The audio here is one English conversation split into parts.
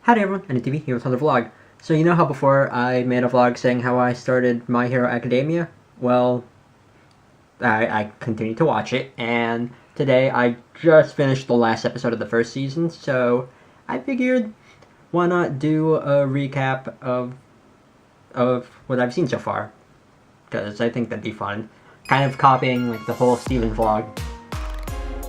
Howdy everyone, NTV here with another vlog. So you know how before I made a vlog saying how I started My Hero Academia? Well, I continued to watch it, and today I just finished the last episode of the first season, so I figured why not do a recap of what I've seen so far, because I think that'd be fun. Kind of copying like the whole Steven vlog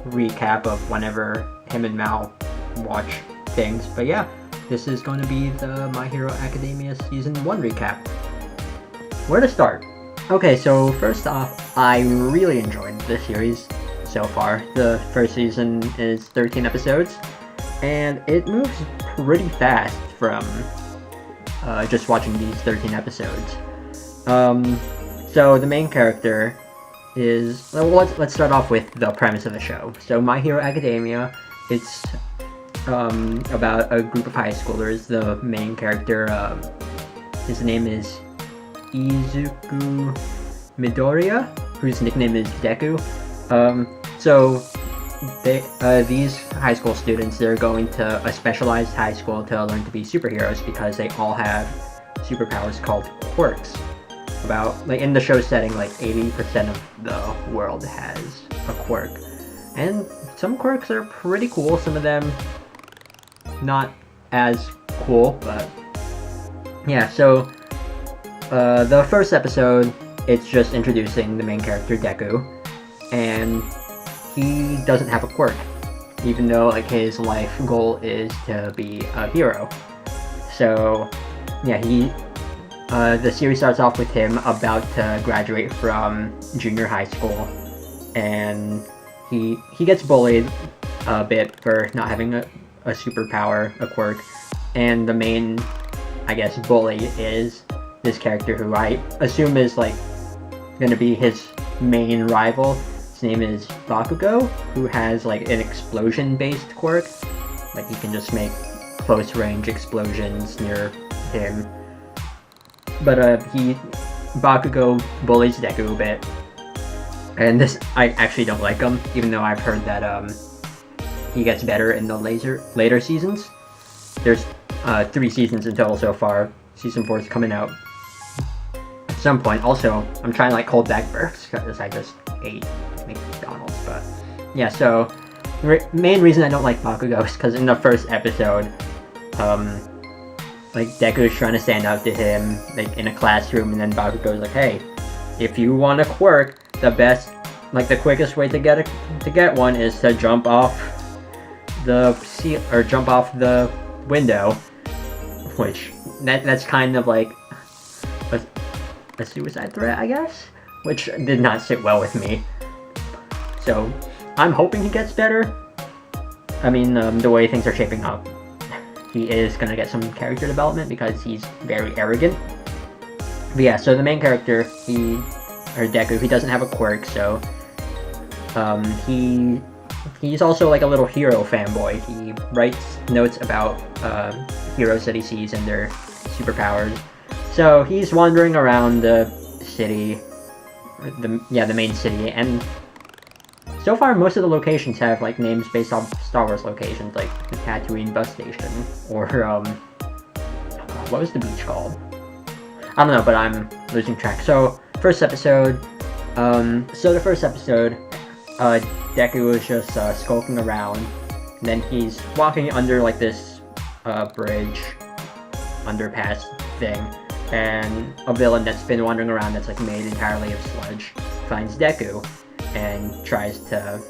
recap of whenever him and Mal watch things, but yeah. This is going to be the My Hero Academia Season 1 recap. Where to start? Okay, so first off, I really enjoyed this series so far. The first season is 13 episodes, and it moves pretty fast from just watching these 13 episodes. So the main character is... Well, let's start off with the premise of the show. So My Hero Academia, it's about a group of high schoolers. The main character, his name is Izuku Midoriya, whose nickname is Deku. So these high school students, they're going to a specialized high school to learn to be superheroes because they all have superpowers called quirks. In the show setting, like 80% of the world has a quirk. And some quirks are pretty cool, some of them not as cool, but yeah. So the first episode, it's just introducing the main character Deku, and he doesn't have a quirk, even though like his life goal is to be a hero. So yeah, the series starts off with him about to graduate from junior high school, and he gets bullied a bit for not having a superpower, a quirk, and the main, I guess, bully is this character who I assume is like gonna be his main rival. His name is Bakugo, who has like an explosion-based quirk. Like he can just make close-range explosions near him. But Bakugo bullies Deku a bit, and this, I actually don't like him, even though I've heard that he gets better in the later seasons. There's 3 seasons in total so far. Season 4 is coming out at some point. Also, I'm trying to like hold back burps because I just ate McDonald's. But yeah, so the main reason I don't like Bakugo is because in the first episode, like Deku is trying to stand up to him like in a classroom, and then Bakugo's like, "Hey, if you want a quirk, the quickest way to get one is to jump off the window," which that's kind of like a suicide threat, I guess, which did not sit well with me. So I'm hoping he gets better. I mean, the way things are shaping up, he is gonna get some character development because he's very arrogant. But yeah, so the main character, Deku, he doesn't have a quirk, so he's also like a little hero fanboy. He writes notes about heroes that he sees and their superpowers. So he's wandering around the city, the main city, and so far most of the locations have like names based on Star Wars locations, like the Tatooine bus station, or what was the beach called? I don't know, but I'm losing track. So first episode, Deku is just skulking around, and then he's walking under like this bridge, underpass thing, and a villain that's been wandering around that's like made entirely of sludge finds Deku and tries to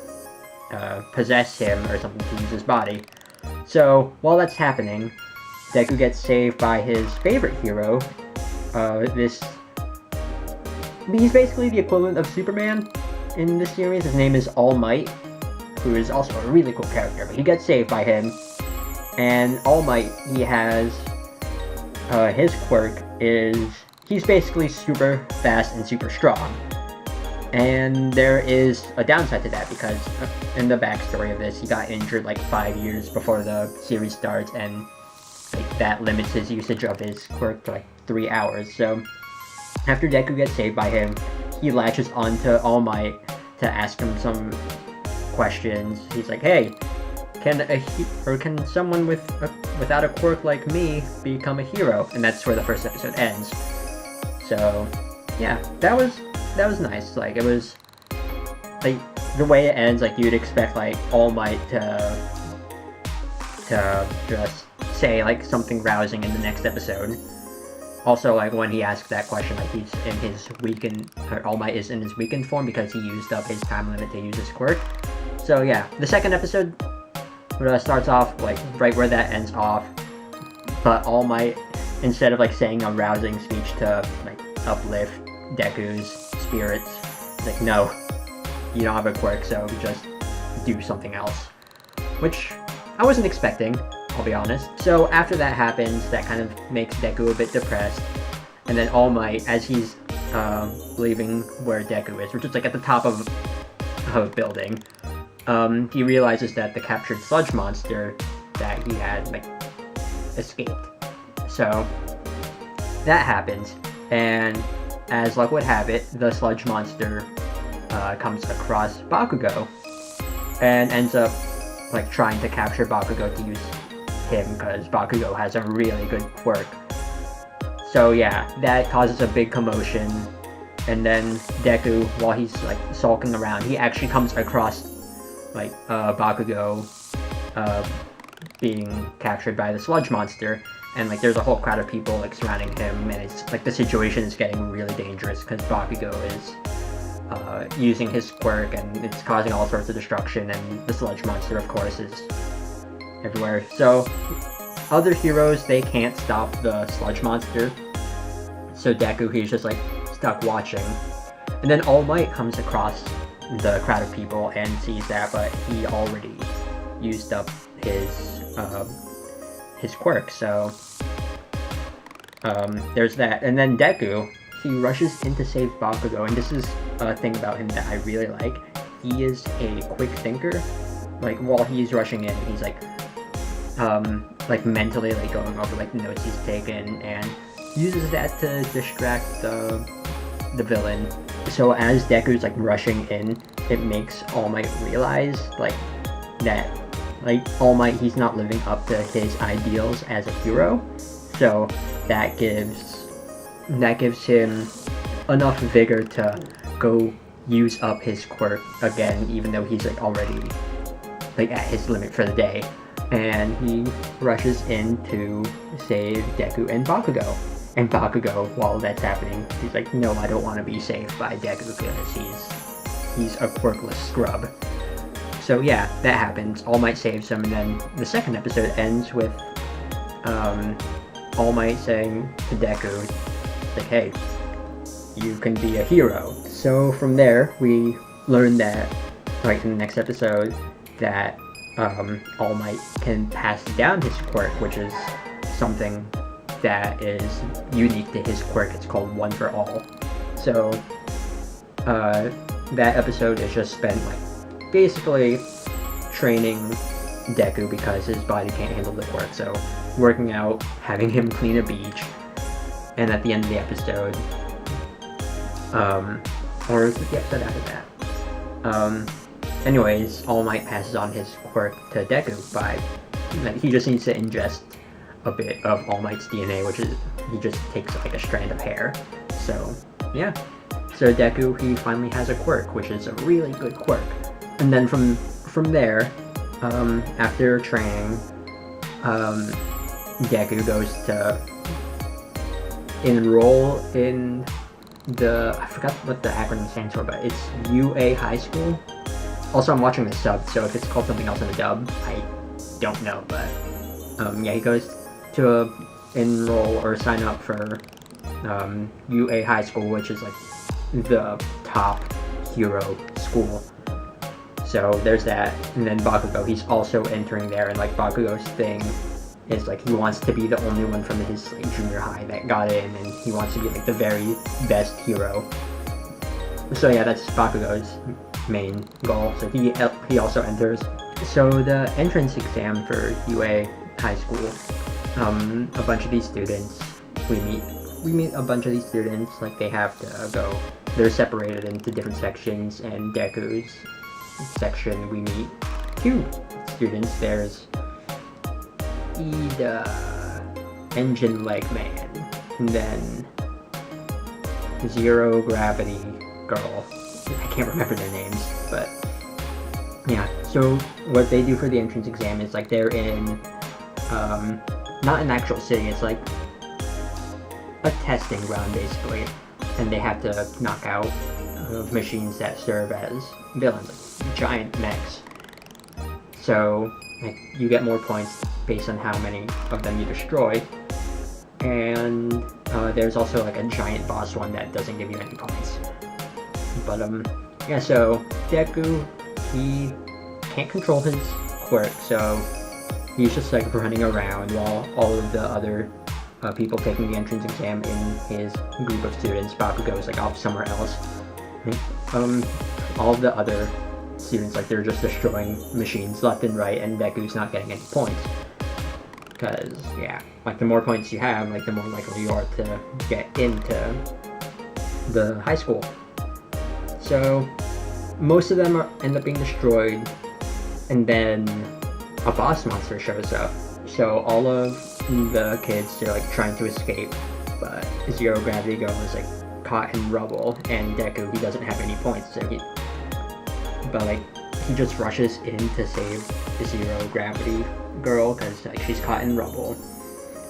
possess him or something to use his body. So while that's happening, Deku gets saved by his favorite hero. He's basically the equivalent of Superman in this series. His name is All Might, who is also a really cool character, but he gets saved by him. And All Might, he has his quirk is he's basically super fast and super strong. And there is a downside to that because in the backstory of this, he got injured like 5 years before the series starts, and like that limits his usage of his quirk to like 3 hours. So after Deku gets saved by him, he latches onto All Might to ask him some questions. He's like, "Hey, can someone without a quirk like me become a hero? And that's where the first episode ends. So yeah, that was nice. Like, it was like the way it ends, like you'd expect like All Might to just say like something rousing in the next episode. Also, like when he asked that question, like he's in his weakened, or All Might is in his weakened form because he used up his time limit to use his quirk. So yeah, the second episode starts off like right where that ends off, but All Might, instead of like saying a rousing speech to like uplift Deku's spirits, is like, no, you don't have a quirk, so just do something else, which I wasn't expecting, I'll be honest. So after that happens, that kind of makes Deku a bit depressed, and then All Might, as he's leaving where Deku is, which is like at the top of a building, he realizes that the captured sludge monster that he had like escaped. So that happens, and as luck would have it, the sludge monster comes across Bakugo and ends up like trying to capture Bakugo to use him because Bakugo has a really good quirk. So yeah, that causes a big commotion, and then Deku, while he's like sulking around, he actually comes across like Bakugo being captured by the sludge monster, and like there's a whole crowd of people like surrounding him, and it's like the situation is getting really dangerous because Bakugo is using his quirk and it's causing all sorts of destruction, and the sludge monster of course is everywhere. So other heroes, they can't stop the sludge monster, so Deku, he's just like stuck watching, and then All Might comes across the crowd of people and sees that, but he already used up his quirk, so there's that. And then Deku, he rushes in to save Bakugo, and this is a thing about him that I really like. He is a quick thinker. Like while he's rushing in, he's like mentally like going over like the notes he's taken and uses that to distract the villain. So as Deku's like rushing in, it makes All Might realize like that like All Might, he's not living up to his ideals as a hero. So that gives him enough vigor to go use up his quirk again, even though he's like already like at his limit for the day, and he rushes in to save Deku and Bakugo. And Bakugo, while that's happening, he's like, no, I don't want to be saved by Deku because he's a quirkless scrub. So yeah, that happens. All Might saves him, and then the second episode ends with All Might saying to Deku, like, hey, you can be a hero. So from there, we learn that, right in the next episode, that All Might can pass down his quirk, which is something that is unique to his quirk. It's called One for All. So that episode is just spent like basically training Deku because his body can't handle the quirk. So working out, having him clean a beach, and at the end of the episode, or the episode after that, anyways, All Might passes on his quirk to Deku by, like, he just needs to ingest a bit of All Might's DNA, which is, he just takes like a strand of hair. So yeah, so Deku, he finally has a quirk, which is a really good quirk. And then from there, after training, Deku goes to enroll in I forgot what the acronym stands for, but it's UA High School. Also, I'm watching the sub, so if it's called something else in the dub, I don't know, but yeah, he goes to enroll or sign up for UA High School, which is like the top hero school. So there's that. And then Bakugo, he's also entering there, and like Bakugo's thing is like he wants to be the only one from his like junior high that got in, and he wants to be like the very best hero. So yeah, that's Bakugo's main goal. So he also enters. So the entrance exam for UA High School, a bunch of these students, we meet a bunch of these students, like they have to go, they're separated into different sections, and Deku's section, we meet 2 students. There's Ida, Engine Leg Man, and then Zero Gravity Girl. I can't remember their names, but yeah. So what they do for the entrance exam is like they're in, not an actual city. It's like a testing ground basically, and they have to knock out machines that serve as villains, like giant mechs. So like you get more points based on how many of them you destroy, and there's also like a giant boss one that doesn't give you any points. But yeah, so Deku, he can't control his quirk, so he's just like running around while all of the other people taking the entrance exam in his group of students, Bakugo is like off somewhere else. All of the other students, like, they're just destroying machines left and right, and Deku's not getting any points. Because, yeah, like, the more points you have, like, the more likely you are to get into the high school. So, most of them end up being destroyed, and then a boss monster shows up. So, all of the kids, they're, like, trying to escape, but Zero Gravity Girl is, like, caught in rubble, and Deku, he doesn't have any points, so he just rushes in to save the Zero Gravity Girl, because like she's caught in rubble.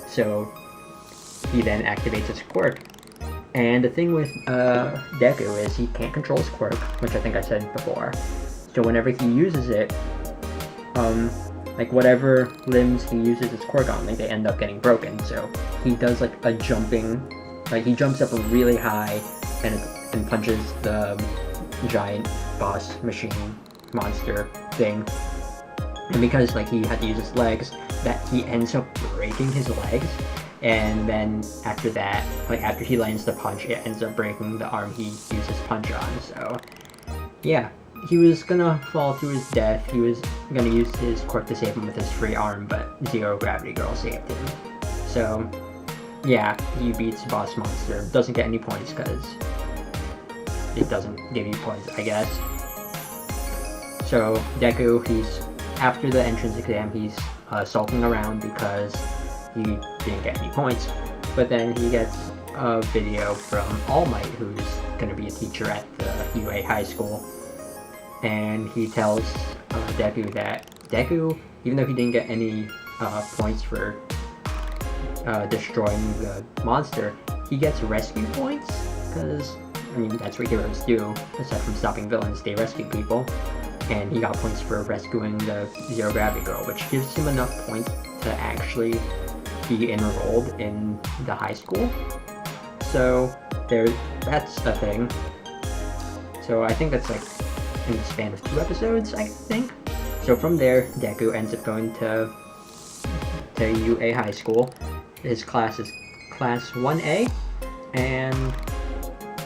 So he then activates his quirk. And the thing with Deku is he can't control his quirk, which I think I said before. So whenever he uses it, like whatever limbs he uses his quirk on, like they end up getting broken. So he does like a jumping, like he jumps up really high and punches the giant boss machine monster thing. And because like he had to use his legs, that he ends up breaking his legs. And then after that, like after he lands the punch, it ends up breaking the arm he used his punch on. So yeah, he was gonna fall to his death. He was gonna use his quirk to save him with his free arm, but Zero Gravity Girl saved him. So yeah, he beats Boss Monster. Doesn't get any points because it doesn't give you points, I guess. So Deku, he's after the entrance exam, he's sulking around because he didn't get any points. But then he gets a video from All Might, who's gonna be a teacher at the UA High School, and he tells Deku that Deku, even though he didn't get any points for destroying the monster, he gets rescue points, because I mean that's what heroes do. Aside from stopping villains, they rescue people, and he got points for rescuing the Zero Gravity Girl, which gives him enough points to actually be enrolled in the high school. So that's a thing. So I think that's like in the span of 2 episodes, I think. So from there, Deku ends up going to UA High School. His class is Class 1A, and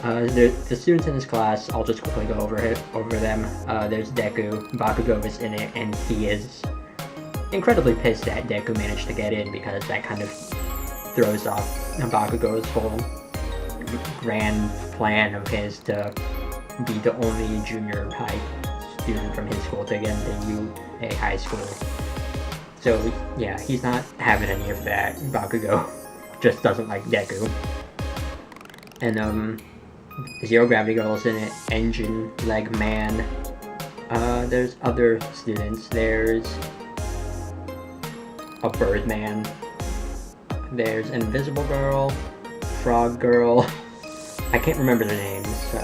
the students in his class, I'll just quickly go over them. There's Deku, Bakugo is in it, and he is incredibly pissed that Deku managed to get in, because that kind of throws off Bakugo's whole grand plan of his to be the only junior high student from his school to get into UA High School. So yeah, he's not having any of that. Bakugo just doesn't like Deku. And Zero Gravity Girl's in it, Engine Leg Man. There's other students. There's a Birdman. There's Invisible Girl, Frog Girl. I can't remember their names, so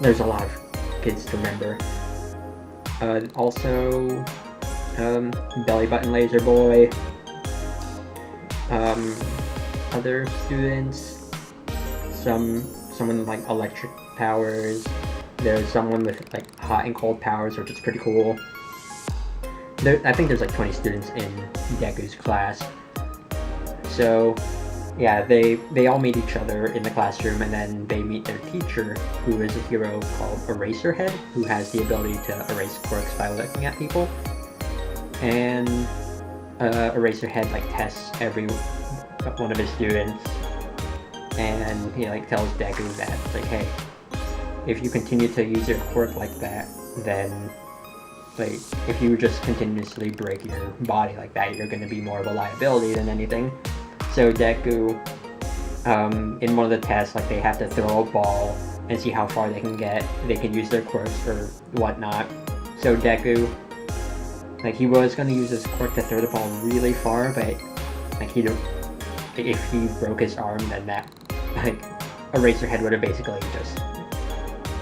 there's a lot of kids to remember. Also, Belly Button Laser Boy. Other students. Someone with like electric powers. There's someone with like hot and cold powers, which is pretty cool. I think there's like 20 students in Deku's class. So yeah, they all meet each other in the classroom, and then they meet their teacher, who is a hero called Eraserhead, who has the ability to erase quirks by looking at people. And Eraserhead like tests every one of his students, and he like tells Deku that like, hey, if you continue to use your quirk like that, then like if you just continuously break your body like that, you're going to be more of a liability than anything. So Deku, in one of the tests, like they have to throw a ball and see how far they can get. They can use their quirks or whatnot. So Deku, like he was going to use his quirk to throw the ball really far, but like if he broke his arm, then that like Eraserhead would have basically just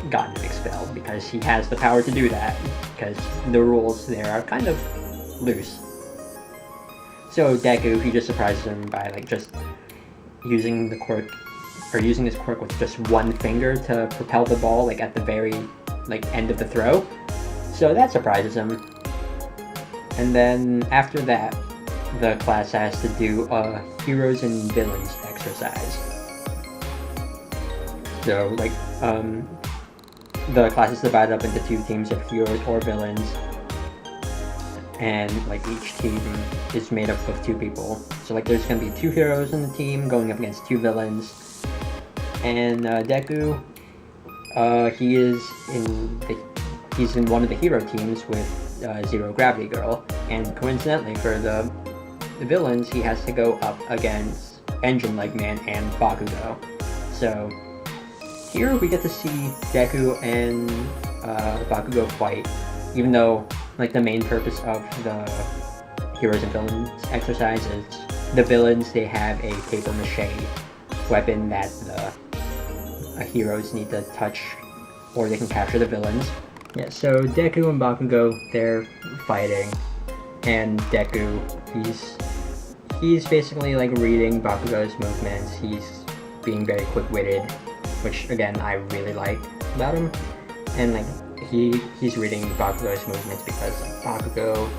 gotten him expelled, because he has the power to do that, because the rules there are kind of loose. So Deku, he just surprises him by like just using the quirk, or using his quirk with just one finger to propel the ball like at the very like end of the throw. So that surprises him. And then after that, the class has to do a heroes and villains exercise. So like the class is divided up into 2 teams of heroes or villains, and like each team is made up of 2 people. So like there's gonna be 2 heroes in the team going up against 2 villains, and Deku, he's in one of the hero teams with Zero Gravity Girl, and coincidentally for the villains, he has to go up against Engine Leg Man and Bakugo. So here we get to see Deku and Bakugo fight, even though like the main purpose of the heroes and villains exercise is the villains, they have a paper mache weapon that the heroes need to touch, or they can capture the villains. Yeah, so Deku and Bakugo, they're fighting, and Deku, he's basically like reading Bakugo's movements. He's being very quick-witted, which again I really like about him. And like he's reading Bakugo's movements because like Bakugo,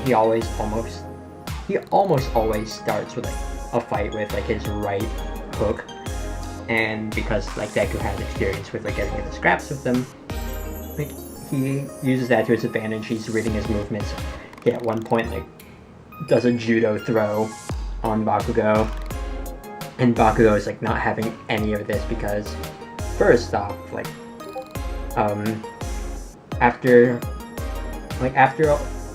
he almost always starts with like a fight with like his right hook, and because like Deku has experience with like getting into scraps with them, like he uses that to his advantage. He's reading his movements. He at one point like does a judo throw on Bakugo, and Bakugo is like not having any of this because first off, like after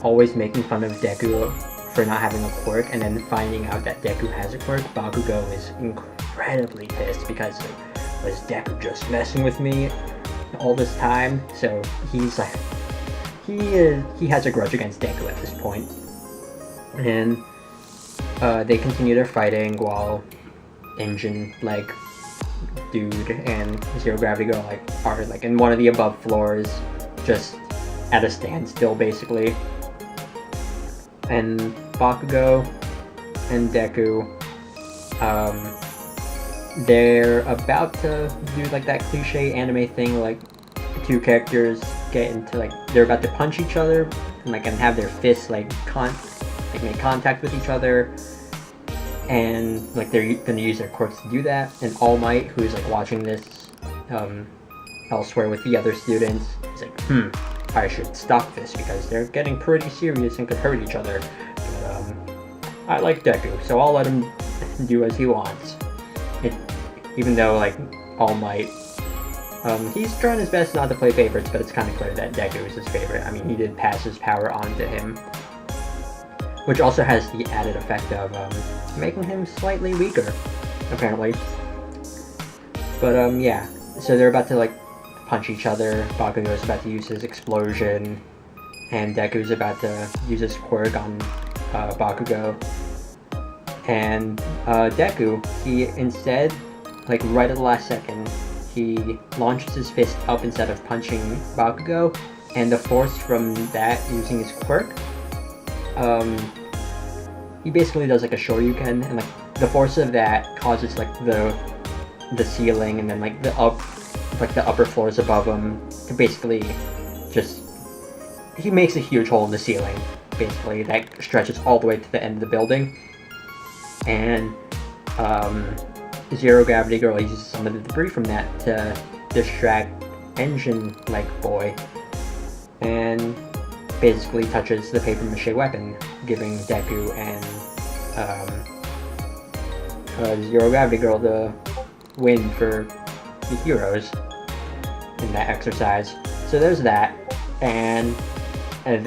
always making fun of Deku for not having a quirk, and then finding out that Deku has a quirk, Bakugo is incredibly pissed because like, was Deku just messing with me all this time? So he's like, he has a grudge against Deku at this point. And they continue their fighting while Engine Leg Dude and Zero Gravity Girl like are like in one of the above floors, just at a standstill basically. And Bakugo and Deku, they're about to do like that cliche anime thing, like 2 characters get into like they're about to punch each other and like and have their fists like make contact with each other, and like they're gonna use their quirks to do that. And All Might, who's like watching this elsewhere with the other students, is like, I should stop this because they're getting pretty serious and could hurt each other. But I like Deku, so I'll let him do as he wants. Even though like All Might, he's trying his best not to play favorites, but it's kind of clear that Deku is his favorite. I mean, he did pass his power on to him, which also has the added effect of making him slightly weaker, apparently. But yeah, so they're about to like punch each other. Bakugo's about to use his explosion, and Deku's about to use his quirk on Bakugo. And Deku, he instead, like right at the last second, he launches his fist up instead of punching Bakugo, and the force from that, using his quirk, he basically does like a shoryuken, and like the force of that causes like the ceiling and then like the upper floors above him to basically just, he makes a huge hole in the ceiling basically that stretches all the way to the end of the building. And Zero Gravity Girl uses some of the debris from that to distract Engine Leg Boy, and basically touches the paper mache weapon, giving Deku and Zero Gravity Girl the win for the heroes in that exercise. So there's that, and And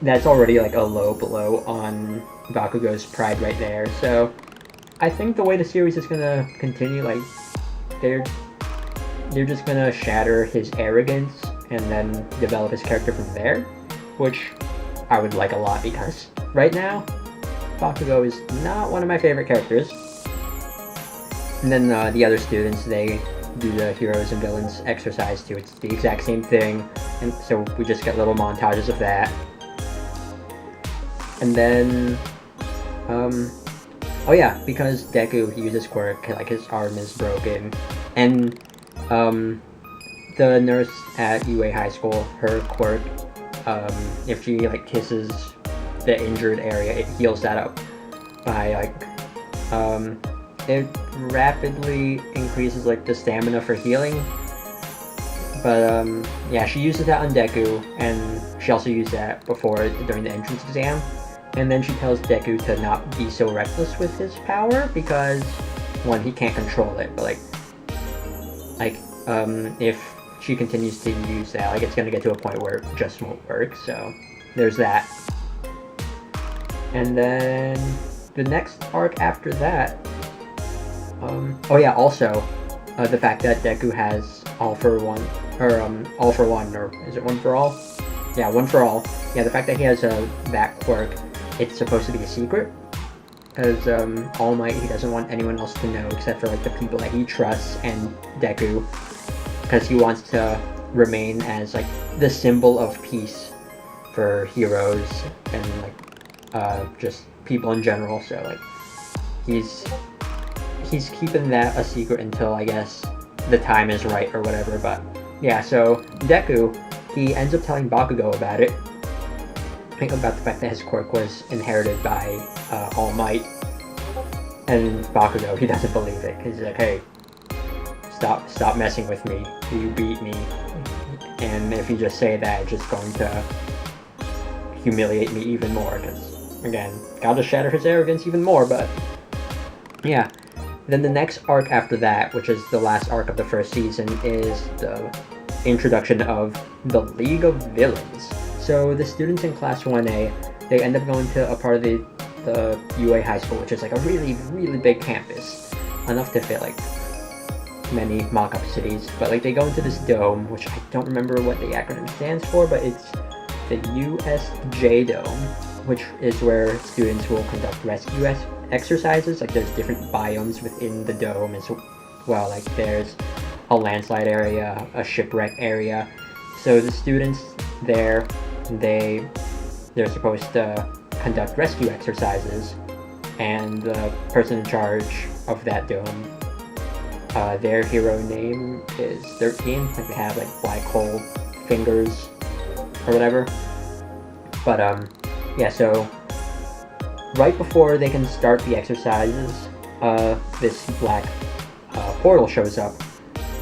that's already like a low blow on Bakugo's pride right there. So I think the way the series is gonna continue, like they're just gonna shatter his arrogance and then develop his character from there, which I would like a lot because right now Bakugo is not one of my favorite characters. And then the other students, they do the heroes and villains exercise too. It's the exact same thing, and so we just get little montages of that. And then, oh yeah, because Deku uses quirk, like his arm is broken, and the nurse at UA High School, her quirk, if she like kisses the injured area, it heals that up by like, it rapidly increases like the stamina for healing. But yeah, she uses that on Deku, and she also used that before during the entrance exam. And then she tells Deku to not be so reckless with his power because, one, he can't control it, but if she continues to use that, like, it's gonna get to a point where it just won't work. So there's that. And then the next arc after that, oh yeah, also the fact that Deku has all for one, or is it one for all? Yeah, one for all. Yeah, the fact that he has that quirk, it's supposed to be a secret, because All Might, he doesn't want anyone else to know except for like the people that he trusts and Deku, because he wants to remain as like the symbol of peace for heroes and like just people in general. So like he's keeping that a secret until I guess the time is right or whatever. But yeah, so Deku, he ends up telling Bakugo about it, about the fact that his quirk was inherited by All Might, and Bakugo, he doesn't believe it. He's like, hey, stop messing with me, you beat me, and if you just say that, it's just going to humiliate me even more, because again, gotta shatter his arrogance even more. But yeah, then the next arc after that, which is the last arc of the first season, is the introduction of the League of Villains. So the students in Class 1A, they end up going to a part of the UA High School, which is like a really, really big campus, enough to fit like many mock-up cities. But like they go into this dome, which I don't remember what the acronym stands for, but it's the USJ Dome, which is where students will conduct rescue exercises. Like there's different biomes within the dome as well. Like there's a landslide area, a shipwreck area. So the students there, they're supposed to conduct rescue exercises, and the person in charge of that dome, their hero name is 13. Like they have like black hole fingers or whatever. But yeah, so right before they can start the exercises, this black portal shows up,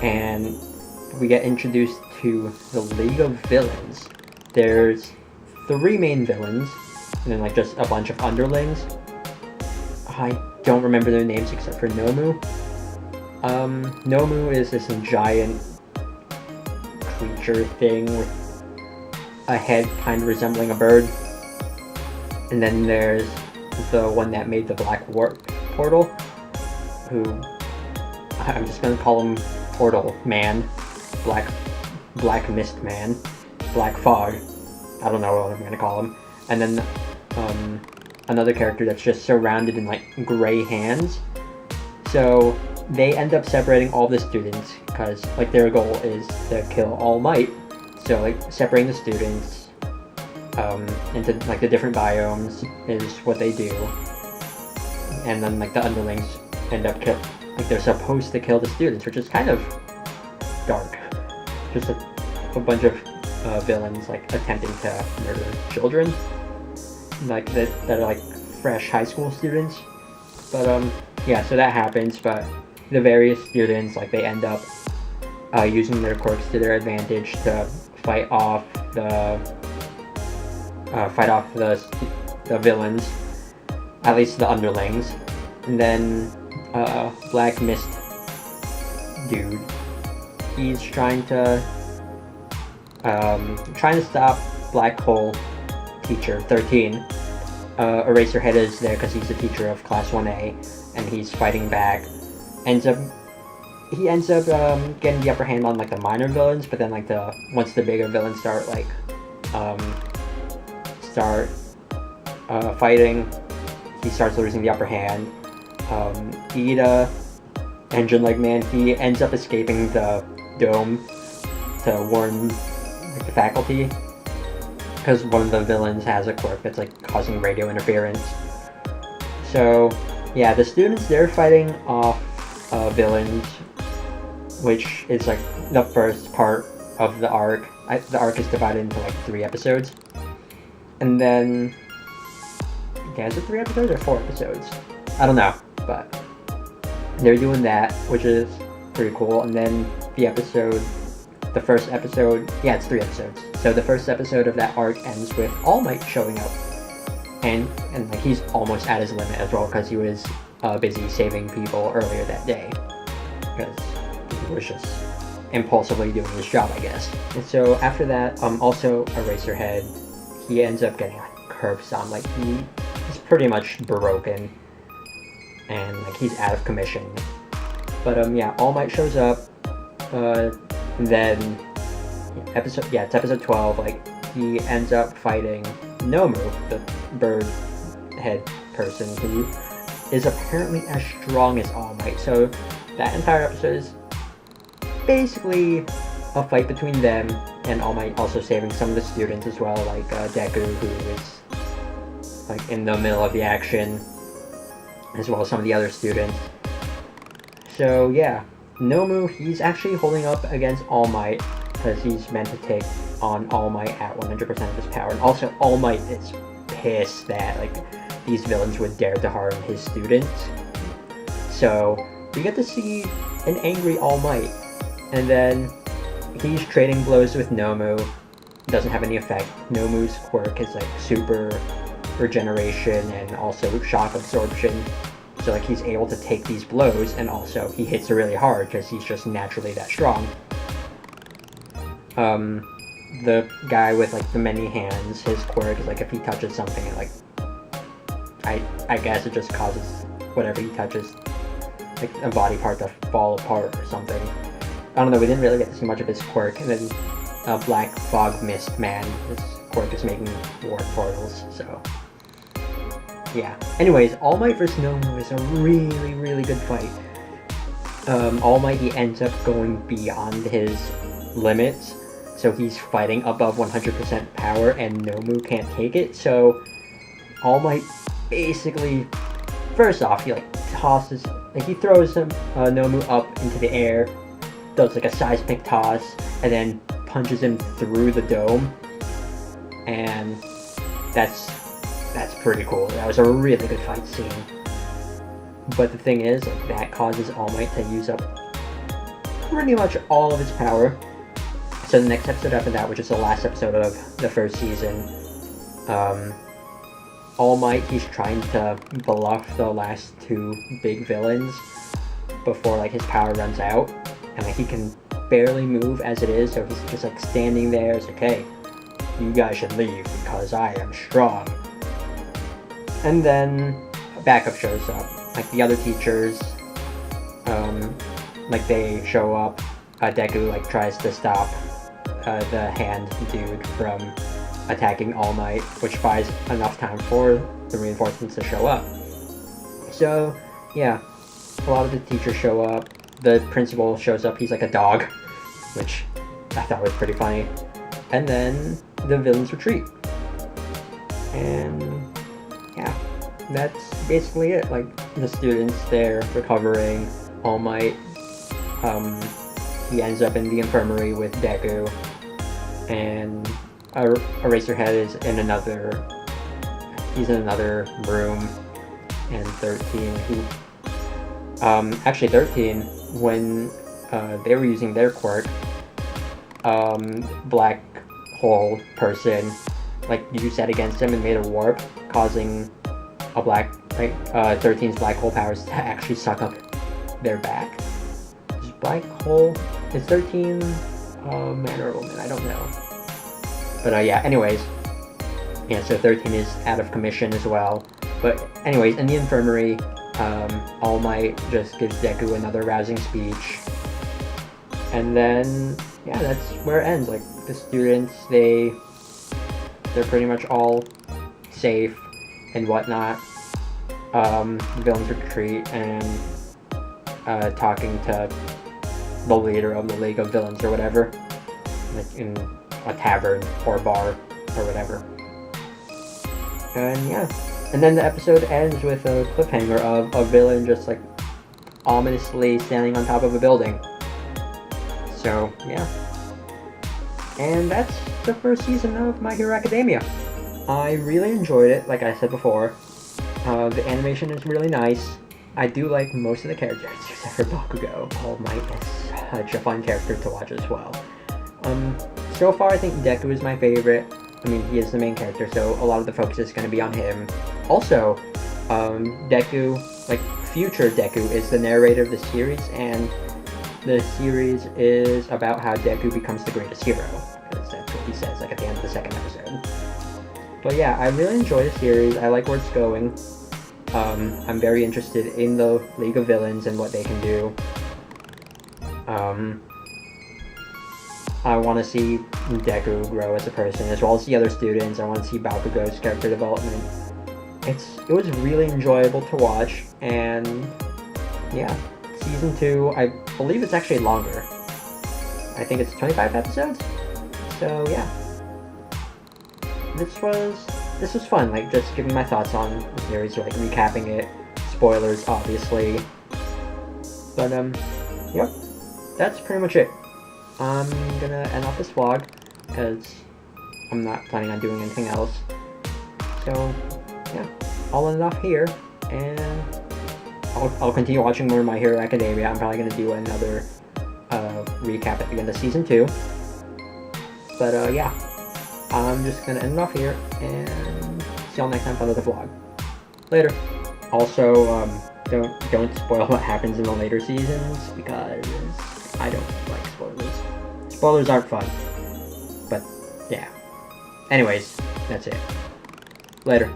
and we get introduced to the League of Villains. There's 3 main villains, and then like just a bunch of underlings. I don't remember their names except for Nomu. Nomu is this giant creature thing with a head kind of resembling a bird. And then there's the one that made the black warp portal, who I'm just gonna call him Portal Man, Black Mist Man, Black Fog. I don't know what I'm gonna call him. And then another character that's just surrounded in like gray hands. So they end up separating all the students because like their goal is to kill All Might. So like separating the students into like the different biomes is what they do. And then like the underlings end up they're supposed to kill the students, which is kind of dark. Just a bunch of villains like attempting to murder children, like that are like fresh high school students. But yeah, so that happens. But the various students, like they end up using their quirks to their advantage to fight off the villains, at least the underlings. And then Black Mist dude, he's trying to stop black hole teacher, 13. Eraserhead is there because he's the teacher of Class 1A, and he's fighting back. He ends up getting the upper hand on like the minor villains, but then like once the bigger villains start fighting, he starts losing the upper hand. Ida, Engine Leg Man, he ends up escaping the dome to warn like, the faculty, because one of the villains has a quirk that's like causing radio interference. So yeah, the students, they're fighting off villains, which is like the first part of the arc. The arc is divided into like 3 episodes, and then is it 3 episodes or 4 episodes? I don't know, but they're doing that, which is pretty cool. And then the first episode, yeah, it's 3 episodes. So the first episode of that arc ends with All Might showing up, and like he's almost at his limit as well, because he was busy saving people earlier that day, because he was just impulsively doing his job, I guess. And so after that, also Eraserhead, he ends up getting like curbs on, like he's pretty much broken, and like he's out of commission. But yeah, All Might shows up, and then it's episode 12, like he ends up fighting Nomu, the bird head person, who is apparently as strong as All Might. So that entire episode is basically a fight between them, and All Might also saving some of the students as well, like Deku, who is like in the middle of the action, as well as some of the other students. So yeah, Nomu, he's actually holding up against All Might, because he's meant to take on All Might at 100% of his power. And also All Might is pissed that like these villains would dare to harm his students. So we get to see an angry All Might, and then he's trading blows with Nomu. Doesn't have any effect. Nomu's quirk is like super regeneration and also shock absorption. So like he's able to take these blows, and also he hits really hard because he's just naturally that strong. The guy with like the many hands, his quirk is like if he touches something, it, like I guess it just causes whatever he touches, like a body part, to fall apart or something. I don't know, we didn't really get to see much of his quirk. And then Black Fog Mist Man, his quirk is making warp portals, so yeah. Anyways, All Might vs. Nomu is a really, really good fight. All Might, he ends up going beyond his limits, so he's fighting above 100% power, and Nomu can't take it. So All Might basically, first off, he like tosses, like he throws him Nomu up into the air, does like a seismic toss, and then punches him through the dome, and that's pretty cool. That was a really good fight scene. But the thing is, like, that causes All Might to use up pretty much all of his power. So the next episode after that, which is the last episode of the first season, All Might, he's trying to bluff the last 2 big villains before like his power runs out, and like he can barely move as it is, so he's just like standing there. It's like, hey, you guys should leave because I am strong. And then backup shows up, like the other teachers, like they show up. Deku like tries to stop the hand dude from attacking All Might, which buys enough time for the reinforcements to show up. So yeah, a lot of the teachers show up. The principal shows up, he's like a dog, which I thought was pretty funny. And then the villains retreat. And yeah, that's basically it. Like, the students, they're recovering. All Might, he ends up in the infirmary with Deku, and Eraserhead is in another room, and 13, actually 13, when they were using their quirk, black hole person like used that against him and made a warp, causing a 13's black hole powers to actually suck up their back. Is 13 man or woman? I don't know. But yeah, anyways. Yeah, so 13 is out of commission as well. But anyways, in the infirmary, All Might just gives Deku another rousing speech. And then, yeah, that's where it ends. Like, the students, they're pretty much all safe and whatnot. The villains retreat and talking to the leader of the League of Villains or whatever. Like in a tavern or bar or whatever. And yeah. And then the episode ends with a cliffhanger of a villain just like ominously standing on top of a building. So, yeah. And that's the first season of My Hero Academia. I really enjoyed it, like I said before. The animation is really nice. I do like most of the characters, except for Bakugo. All Might is such a fun character to watch as well. So far, I think Deku is my favorite. I mean, he is the main character, so a lot of the focus is going to be on him. Also, Deku, like, future Deku is the narrator of the series, and the series is about how Deku becomes the greatest hero, because that's what he says, like, at the end of the second episode. But yeah, I really enjoy the series. I like where it's going. I'm very interested in the League of Villains and what they can do. I want to see Deku grow as a person, as well as the other students. I want to see Bakugo's character development. It was really enjoyable to watch, and yeah, season 2, I believe it's actually longer. I think it's 25 episodes. So yeah, this was fun. Like, just giving my thoughts on the series, like recapping it. Spoilers, obviously. But yep, that's pretty much it. I'm gonna end off this vlog because I'm not planning on doing anything else. So yeah, I'll end it off here, and I'll continue watching more My Hero Academia. I'm probably gonna do another recap at the end of season 2. But yeah, I'm just gonna end it off here, and see y'all next time for another vlog. Later. Also, don't spoil what happens in the later seasons, because I don't like spoilers. Spoilers aren't fun. But yeah. Anyways, that's it. Later.